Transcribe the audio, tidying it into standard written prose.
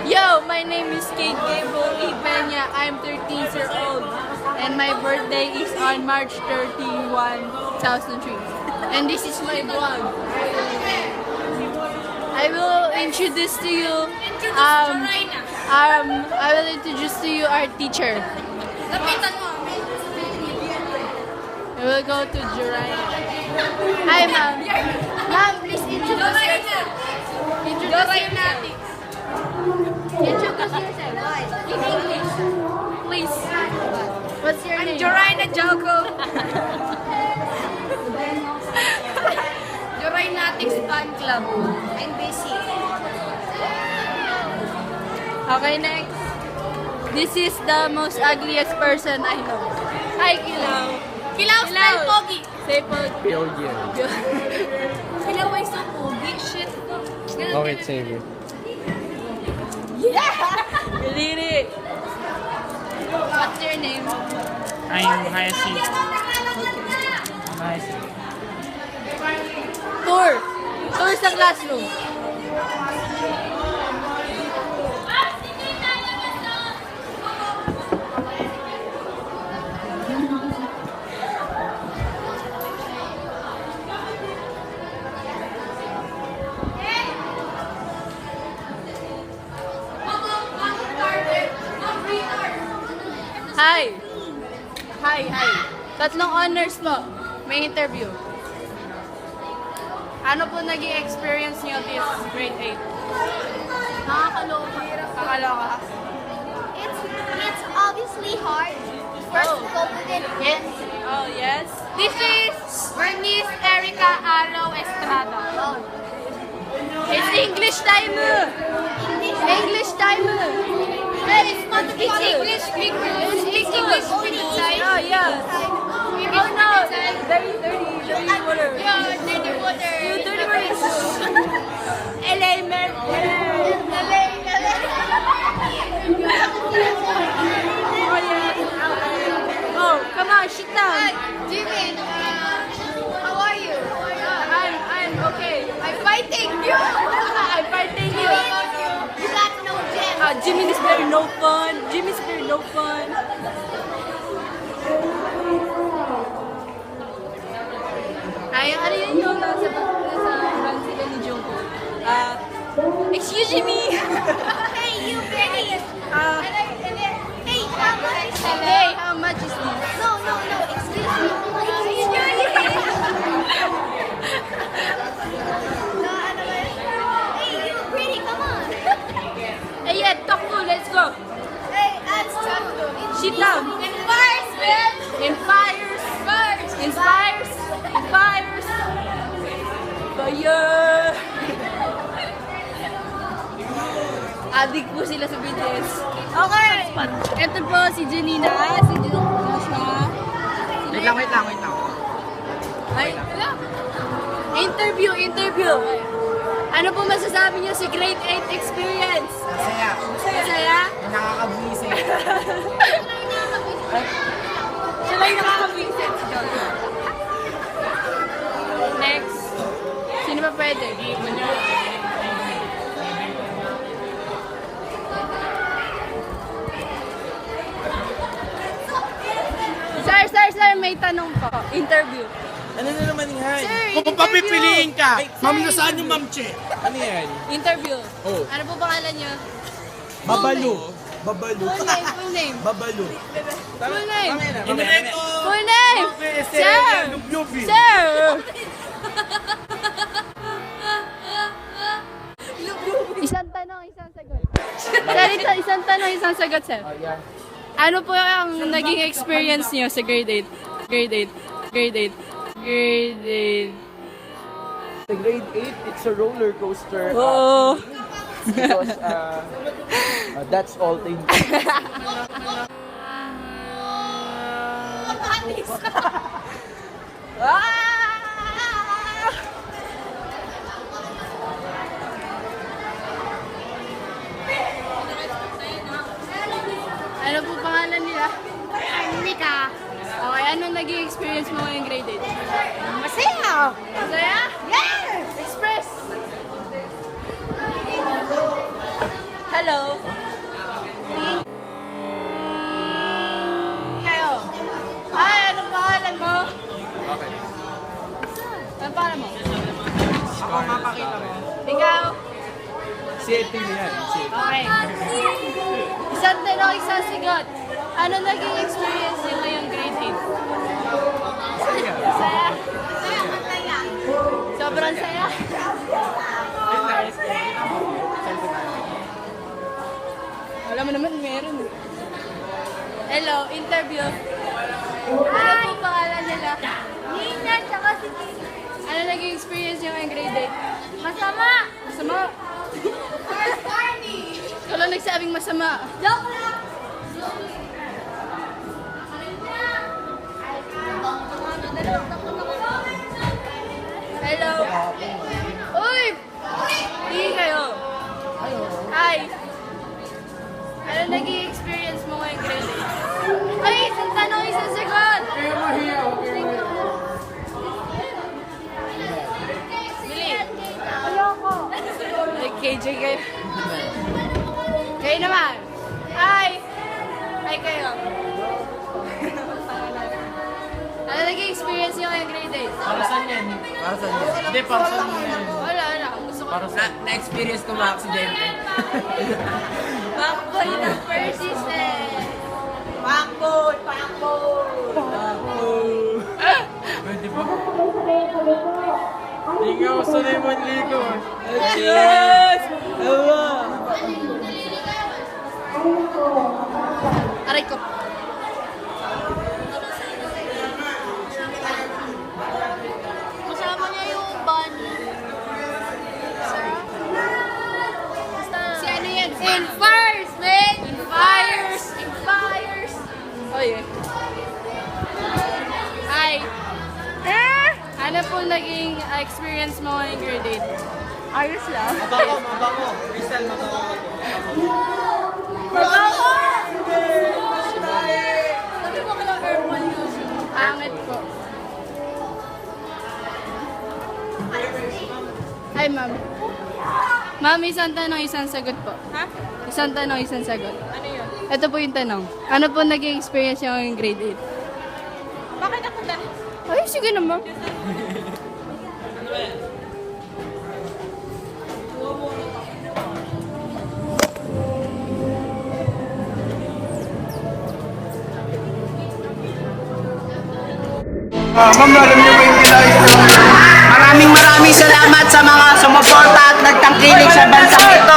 Yo, my name is Kate Gabriel E. Peña. I'm 13 years old. And my birthday is on March 31, 2003. And this is my vlog. I will introduce to you our teacher. We will go to Jorina. Hi, ma'am. Ma'am, please introduce yourself. Introduce yourself. In English. Please. What's your name? Jorina Joko. Jorinatics Fan Club. I'm busy. Okay, next. This is the most ugliest person I know. Hi, Kilaw. Kilaw style pogi. Say pogi. Billion. Kilaw ay so pogi. Shit. Okay, save it. You did it. What's your name? I'm Hyacinth. Hyacinth. Tour. Tour sa classroom. Hi! Hi! Tatlong honors mo. May interview. Ano po naging experience niyo this grade 8? Nakakaloka. Kakaloka? It's obviously hard. First, confident. Yes? Oh, yes? This is Bernice Erica Aro Estrada. It's English time! English time! It's not English. Speak English. Oh, yeah. Oh, no. Dirty water. Yeah, dirty water. You dirty water. Element. Oh, yeah. Oh, come on, sit down. Jimmy, how are you? I'm okay. I'm fighting you. I'm fighting you. You got no gem. Jimmy is very no fun. Jimmy's very no fun. Ay, ano yun yung nasa band sila ni Jungkook? Excuse me! Hey, you Benny. Hey, how much? Hey, how much is this? No. Excuse me. Hey, you pretty. Come on. Hey, yeah, talk to, let's go. Hey, let's talk to. Sit down. Inspires, man. Inspires. Inspires. Fire! Adik po sila sa BTS. Okay! Ito po si Janina. Si Janina siya. Wait lang. Ay, interview. Ano po masasabi niyo si grade 8 experience? Masaya? Nakakabwisit. Sila yung nakakabwisit si John. Next. Sino ba pwede? Sir, may tanong po. Interview. Ano na naman yan? Sir, Kung papipiliin ka, Ay, ma'am, sir, nasaan yung ma'am Che? Ano yan? Interview. Oh. Ano po pangalan niyo? Babalu. Full name. Babalu. Full name. Indirecto. Full name. Sir. Sir. Isang tanong, isang sagot. Sir, isang tanong, isang sagot, sir. Ano po ang naging experience niyo sa grade 8? Grade 8. Sa grade 8, it's a roller coaster. Oo. Because that's all things. Ano po pangalan nila? Mika. Okay, ano naging experience mo ngayong grade 8? Masaya. Masaya? Yes. Ikaw? Si Etin yan. Okay. Isang tanong, isang sigot. Ano naging experience niyo ngayong grade 8? Saya. Sobrang saya. Alam mo naman, meron. Hello, interview. Ano po pangalan nila? Nina, tsaka si Kiki. Ano naging experience niyo ngayong grade Masama! 8? Masama. Ikaw lang nagsabing masama. Joke lang! Hello. Uy! Hindi kayo. Hi. Ano naging experience mo ngayong grade 8? Ay, isang tanong, isang sagot. Bili. Ayoko. Ay, KJ kayo. Kayo naman. Hi. Hi kayo. Ano naging experience niyo ngayong grade 8? Para saan yan? Para saan yan? Hindi, para saan yan? Wala. Gusto ko. Na-experience ko ma-aksidente. Backboy ng persistent. Pwede ba? Hindi ako sanay manligo. Yes! Ewa! Aray ko. Kasama niya yung bunny. Si ano yan? In fires, man! In fires! In fires! Oh, yeah. Hi. Ano po naging experience mo ngayong grade 8? Ayos lang. Mabango. Crystal, mabango. Sabi mo ka ng herbal use. Angit po. Hi, ma'am. Ma'am, isang tanong, isang sagot po. Ha? Isang tanong, isang sagot. Ano yun? Ito po yung tanong. Ano po naging experience niyo ngayong grade Bakit ako na? 8? Ay, sige naman. Ma'am, alam niyo ba yung pinayos na? Maraming salamat sa mga sumuporta at nagtangkilik sa bansang ito.